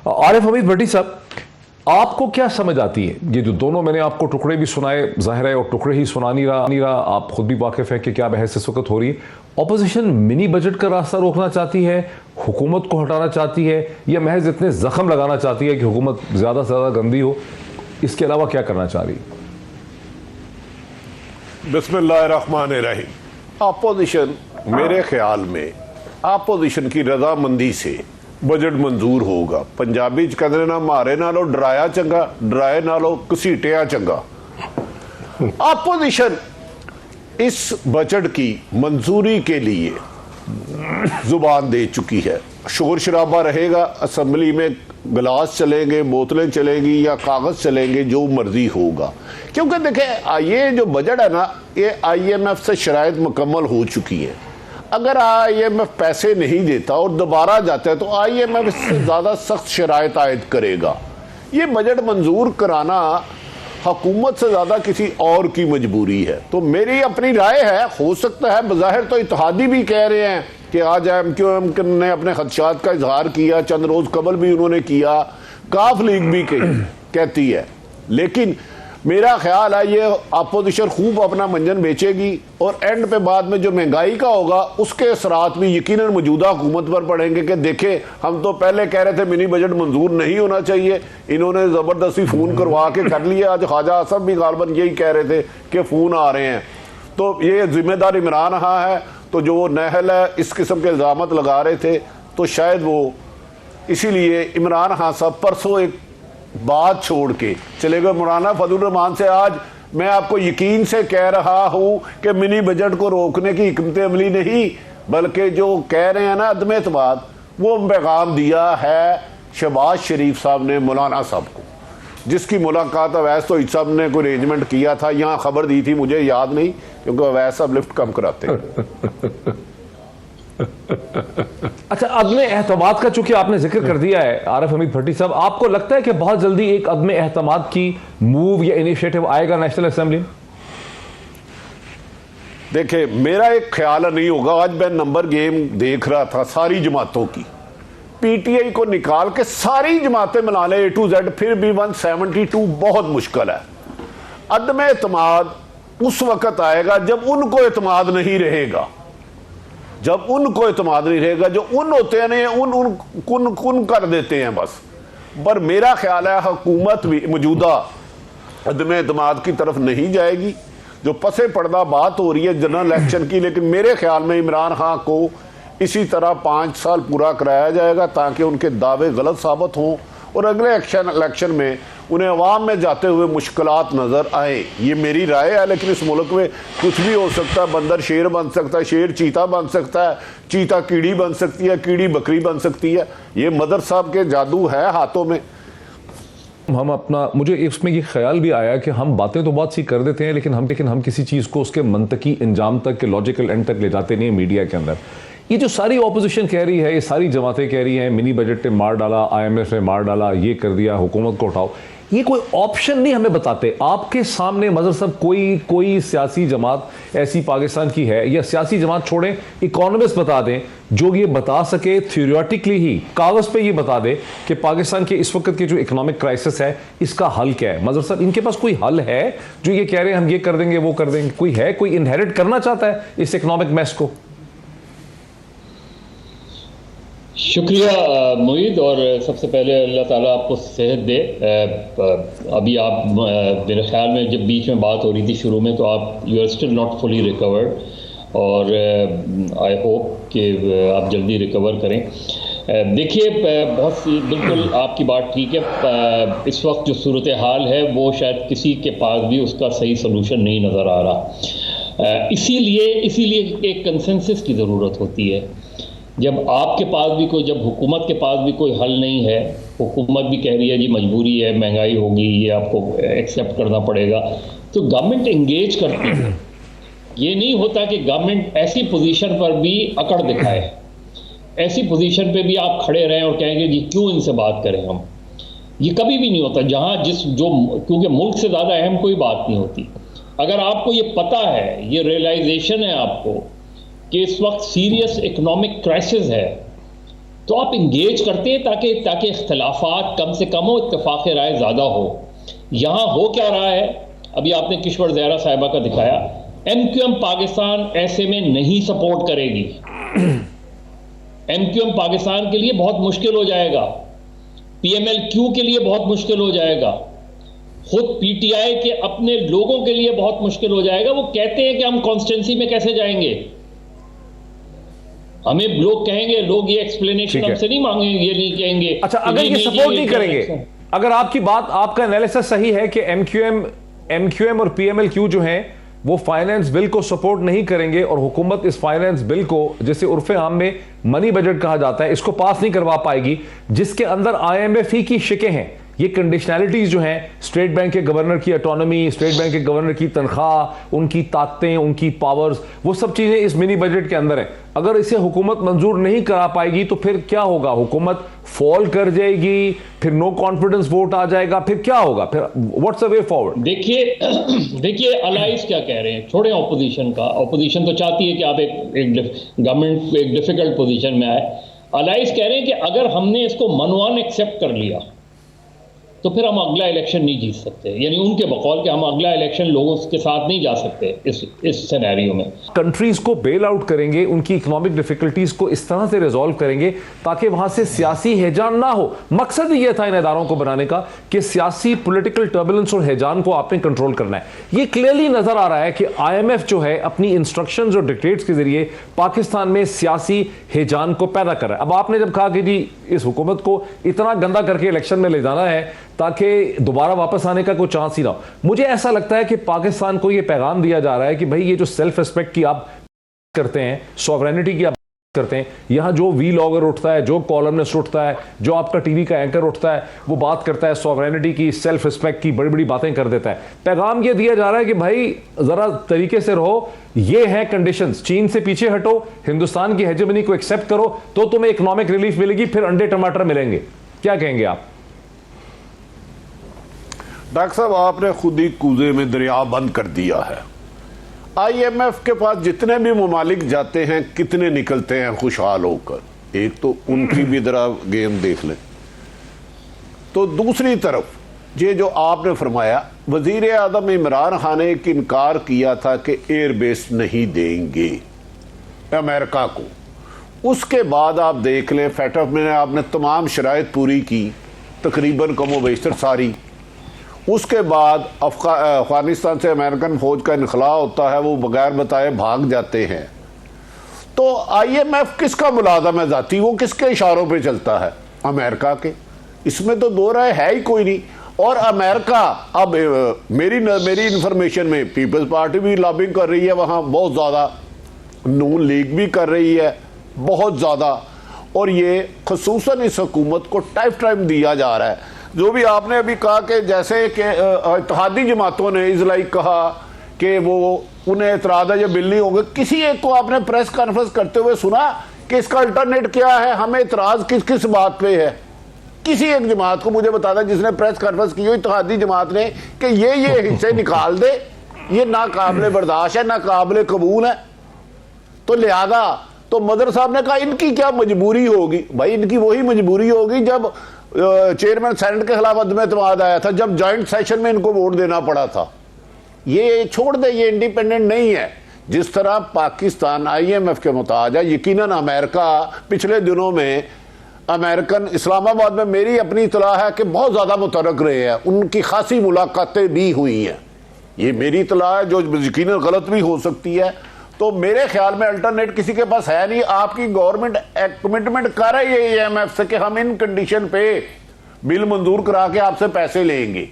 आरिफ हमीद भट्टी साहब, आपको क्या समझ आती है? ये जो दोनों मैंने आपको टुकड़े भी सुनाए, जाहिर है और टुकड़े ही सुना नहीं रहा, आप खुद भी वाकिफ है कि क्या बहस इस वक्त हो रही है। ऑपोजिशन मिनी बजट का रास्ता रोकना चाहती है, हुकूमत को हटाना चाहती है, या महज इतने जख्म लगाना चाहती है कि हुकूमत ज़्यादा से ज़्यादा गंदी हो? इसके अलावा क्या करना चाह रही है? बिस्मिल्लाहिर्रहमानिर्रहीम। अपोजिशन मेरे ख्याल में अपोजिशन की रजामंदी से बजट मंजूर होगा। पंजाबी च कहते ना, मारे नालों डराया चंगा, डराए नालों घसीटिया चंगा। अपोजिशन इस बजट की मंजूरी के लिए जुबान दे चुकी है। शोर शराबा रहेगा, असम्बली में गिलास चलेंगे, बोतलें चलेंगी या कागज चलेंगे, जो मर्जी होगा। क्योंकि देखें, ये जो बजट है ना, ये IMF से शराइत मुकम्मल हो चुकी है। अगर IMF पैसे नहीं देता और दोबारा जाता है तो IMF इससे ज़्यादा सख्त शराइत आयद करेगा। ये बजट मंजूर कराना हुकूमत से ज़्यादा किसी और की मजबूरी है। तो मेरी अपनी राय है, हो सकता है बज़ाहिर तो इत्तेहादी भी कह रहे हैं कि आज MQM ने अपने खदशात का इजहार किया, चंद रोज़ कबल भी उन्होंने किया, काफ लीग भी कहती है। लेकिन मेरा ख्याल है ये अपोजिशन खूब अपना मंजन बेचेगी और एंड पे बाद में जो महंगाई का होगा उसके असरात भी यकीनन मौजूदा हुकूमत पर पड़ेंगे कि देखें, हम तो पहले कह रहे थे मिनी बजट मंजूर नहीं होना चाहिए, इन्होंने ज़बरदस्ती फ़ोन करवा के कर लिया। आज ख्वाजा आसफ भी गालबन यही कह रहे थे कि फ़ोन आ रहे हैं। तो ये जिम्मेदार इमरान खां है, तो जो वो नहल है इस किस्म के इल्ज़ाम लगा रहे थे, तो शायद वो इसीलिए इमरान खां साहब परसों एक बात छोड़ के चले गए। मौलाना फजलुर रहमान से आज मैं आपको यकीन से कह रहा हूं कि मिनी बजट को रोकने की हिकमत अमली नहीं, बल्कि जो कह रहे हैं ना अदम एतमाद, वो पैगाम दिया है शहबाज शरीफ साहब ने मौलाना साहब को, जिसकी मुलाकात अवैस तो साहब ने कोई अरेंजमेंट किया था। यहाँ खबर दी थी, मुझे याद नहीं, क्योंकि अवैस साहब लिफ्ट कम कराते हैं। अच्छा, अदमे एहतमाद का चूंकि आपने जिक्र कर दिया है आरिफ हमीद भट्टी साहब, आपको लगता है कि बहुत जल्दी एक अदमे एहतमाद की मूव या इनिशिएटिव आएगा नेशनल असेंबली में? देखिए, मेरा एक ख्याल नहीं होगा। आज मैं नंबर गेम देख रहा था सारी जमातों की, PTI को निकाल के सारी जमातें मिला ले A to Z, फिर भी 172 बहुत मुश्किल है। अदमे एतमाद उस वक्त आएगा जब उनको एतमाद नहीं रहेगा, जब उनको एतमाद नहीं रहेगा। जो उन होते हैं ना, उन कर देते हैं बस। पर मेरा ख्याल है हुकूमत भी मौजूदा अदम एतमाद की तरफ नहीं जाएगी। जो पसे पर्दा बात हो रही है जनरल इलेक्शन की, लेकिन मेरे ख्याल में इमरान खां को इसी तरह 5 साल पूरा कराया जाएगा ताकि उनके दावे गलत साबित हों और अगले इलेक्शन में उन्हें अवाम में जाते हुए मुश्किलात नज़र आए। ये मेरी राय है, लेकिन इस मुल्क में कुछ भी हो सकता है। बंदर शेर बन सकता है, शेर चीता बन सकता है, चीता कीड़ी बन सकती है, कीड़ी बकरी बन सकती है। ये मदर साहब के जादू है हाथों में। हम अपना, मुझे इसमें ये ख्याल भी आया कि हम बातें तो बहुत सी कर देते हैं, लेकिन हम किसी चीज़ को उसके मंतकी इंजाम तक के लॉजिकल एंड तक ले जाते नहीं मीडिया के अंदर। ये जो सारी ऑपोजिशन कह रही है, ये सारी जमातें कह रही हैं मिनी बजट ने मार डाला, IMF ने मार डाला, ये कर दिया, हुकूमत को उठाओ, ये कोई ऑप्शन नहीं हमें बताते। आपके सामने मजहर साहब कोई सियासी जमात ऐसी पाकिस्तान की है, या सियासी जमात छोड़ें, इकोनॉमिस्ट बता दें जो ये बता सके थियोरेटिकली ही, कागज पे ये बता दे कि पाकिस्तान के इस वक्त की जो इकोनॉमिक क्राइसिस है इसका हल क्या है? मजहर साहब, इनके पास कोई हल है जो ये कह रहे हैं हम ये कर देंगे वो कर देंगे? कोई है, कोई इनहेरिट करना चाहता है इस इकोनॉमिक मैस को? शुक्रिया मुईद, और सबसे पहले अल्लाह ताला आपको सेहत दे। अभी आप मेरे ख्याल में जब बीच में बात हो रही थी शुरू में, तो आप you are still not fully recovered, और आई होप कि आप जल्दी रिकवर करें। देखिए, बहुत सी बिल्कुल आपकी बात ठीक है। इस वक्त जो सूरत हाल है वो शायद किसी के पास भी उसका सही सलूशन नहीं नज़र आ रहा। इसीलिए एक कंसेंसस की ज़रूरत होती है। जब आपके पास भी कोई, जब हुकूमत के पास भी कोई हल नहीं है, हुकूमत भी कह रही है जी मजबूरी है, महंगाई होगी, ये आपको एक्सेप्ट करना पड़ेगा, तो गवर्नमेंट इंगेज करती है। ये नहीं होता कि गवर्नमेंट ऐसी पोजीशन पर भी अकड़ दिखाए, ऐसी पोजीशन पे भी आप खड़े रहें और कहेंगे जी क्यों इनसे बात करें हम। ये कभी भी नहीं होता क्योंकि मुल्क से ज़्यादा अहम कोई बात नहीं होती। अगर आपको ये पता है, ये रियलाइजेशन है आपको कि इस वक्त सीरियस इकोनॉमिक क्राइसिस है, तो आप इंगेज करते हैं ताकि इख्तलाफात कम से कम हो, इत्तेफाक राय ज़्यादा हो। यहाँ हो क्या रहा है, अभी आपने किश्वर ज़हरा साहिबा का दिखाया, MQM पाकिस्तान ऐसे में नहीं सपोर्ट करेगी। MQM पाकिस्तान के लिए बहुत मुश्किल हो जाएगा, PMLQ के लिए बहुत मुश्किल हो जाएगा, खुद PTI के अपने लोगों के लिए बहुत मुश्किल हो जाएगा। वो कहते हैं कि हम कॉन्स्टिट्यूंसी में कैसे जाएंगे, हमें लोग कहेंगे, लोग ये एक्सप्लेनेशन हमसे नहीं मांगेंगे, ये नहीं कहेंगे। अच्छा, अगर ये सपोर्ट नहीं करेंगे, अगर आपकी बात, आपका एनालिसिस सही है कि MQM और PMLQ जो हैं वो फाइनेंस बिल को सपोर्ट नहीं करेंगे और हुकूमत इस फाइनेंस बिल को, जिसे उर्फे आम में मनी बजट कहा जाता है, इसको पास नहीं करवा पाएगी, जिसके अंदर IMF की शिकें हैं। ये कंडीशनैलिटीज जो हैं, स्टेट बैंक के गवर्नर की ऑटोनॉमी, स्टेट बैंक के गवर्नर की तनख्वाह, उनकी ताकतें, उनकी पावर्स, वो सब चीजें इस मिनी बजट के अंदर है। अगर इसे हुकूमत मंजूर नहीं करा पाएगी तो फिर क्या होगा? हुकूमत फॉल कर जाएगी, फिर नो कॉन्फिडेंस वोट आ जाएगा, फिर क्या होगा? फिर व्हाट्स द वे फॉरवर्ड? देखिए अलाइज क्या कह रहे हैं, छोड़े ऑपोजिशन का। ऑपोजिशन तो चाहती है कि आप एक गवर्नमेंट एक डिफिकल्ट पोजीशन में आए। अलाइज कह रहे हैं कि अगर हमने इसको मनवान एक्सेप्ट कर लिया तो फिर हम अगला इलेक्शन नहीं जीत सकते, यानी उनके बकौल कि हम अगला इलेक्शन लोगों के साथ नहीं जा सकते इस सिनेरियो में। कंट्रीज को बेल आउट करेंगे, उनकी इकोनॉमिक डिफिकल्टीज को इस तरह से रिजॉल्व करेंगे ताकि वहां से सियासी हैजान ना हो। मकसद ये था इन इदारों को बनाने का कि सियासी पॉलिटिकल टर्बुलेंस और हैजान को आपने कंट्रोल करना है। ये क्लियरली नजर आ रहा है कि IMF जो है अपनी इंस्ट्रक्शंस और डिक्टेट्स के जरिए पाकिस्तान में सियासी हैजान को पैदा कर रहा है। अब आपने जब कहा कि जी इस हुकूमत को इतना गंदा करके इलेक्शन में ले जाना है ताकि दोबारा वापस आने का कोई चांस ही ना हो, मुझे ऐसा लगता है कि पाकिस्तान को यह पैगाम दिया जा रहा है कि भाई ये जो सेल्फ रिस्पेक्ट की आप करते हैं, सॉवरेनिटी की आप करते हैं, यहां जो वीलॉगर उठता है, जो कॉलमनिस्ट उठता है, जो आपका टीवी का एंकर उठता है, वो बात करता है सॉवरेनिटी की, सेल्फ रिस्पेक्ट की, बड़ी बड़ी बातें कर देता है। पैगाम ये दिया जा रहा है कि भाई जरा तरीके से रहो, ये है कंडीशंस, चीन से पीछे हटो, हिंदुस्तान की हेजेमनी को एक्सेप्ट करो तो तुम्हें इकोनॉमिक रिलीफ मिलेगी, फिर अंडे टमाटर मिलेंगे। क्या कहेंगे आप? डॉक्टर साहब, आपने खुद ही कूजे में दरिया बंद कर दिया है। IMF के पास जितने भी ममालिक जाते हैं कितने निकलते हैं खुशहाल होकर। एक तो उनकी भी जरा गेम देख लें, तो दूसरी तरफ ये जो आपने फरमाया, वजीर आज़म इमरान खान ने एक इनकार किया था कि एयरबेस नहीं देंगे अमेरिका को। उसके बाद आप देख लें, फैटफ में आपने तमाम शराइत पूरी की, तकरीबन कमो बेशतर सारी। उसके बाद अफगानिस्तान से अमेरिकन फौज का इनखला होता है, वो बगैर बताए भाग जाते हैं। तो IMF किसका मुलाजम है जाती, वो किसके इशारों पे चलता है? अमेरिका के। इसमें तो दो राय है ही कोई नहीं। और अमेरिका अब मेरी इंफॉर्मेशन में पीपल्स पार्टी भी लॉबिंग कर रही है वहाँ बहुत ज़्यादा, नून लीग भी कर रही है बहुत ज़्यादा, और ये खसूसन इस हुकूमत को टाइम दिया जा रहा है। जो भी आपने अभी कहा कि जैसे कि इत्तेहादी जमातों ने इसलिए कहा कि वो उन्हें एतराज़ है ये बिल नहीं होंगे, किसी एक को आपने प्रेस कॉन्फ्रेंस करते हुए सुना कि इसका अल्टरनेट क्या है, हमें एतराज़ किस किस बात पे है? किसी एक जमात को मुझे बता दें जिसने प्रेस कॉन्फ्रेंस की हो इत्तेहादी जमात ने कि ये हिस्से निकाल दे, ये नाकाबिले बर्दाश्त है, नाकाबिले कबूल है। तो लिहाजा तो मदर साहब ने कहा इनकी क्या मजबूरी होगी? भाई इनकी वही मजबूरी होगी जब चेयरमैन सेनेट के खिलाफ अदम एतमाद आया था, जब जॉइंट सेशन में इनको वोट देना पड़ा था। ये छोड़ दे, ये इंडिपेंडेंट नहीं है। जिस तरह पाकिस्तान IMF के मुताज है, यकीनन अमेरिका पिछले दिनों में अमेरिकन इस्लामाबाद में मेरी अपनी इतला है कि बहुत ज़्यादा मुतरक रहे हैं, उनकी खासी मुलाकातें भी हुई हैं। ये मेरी इतला है जो यकीनन गलत भी हो सकती है। तो मेरे ख्याल में अल्टरनेट किसी के पास है नहीं। आपकी गवर्नमेंट कमिटमेंट कर रही है IMF से कि हम इन कंडीशन पे बिल मंजूर करा के आपसे पैसे लेंगे।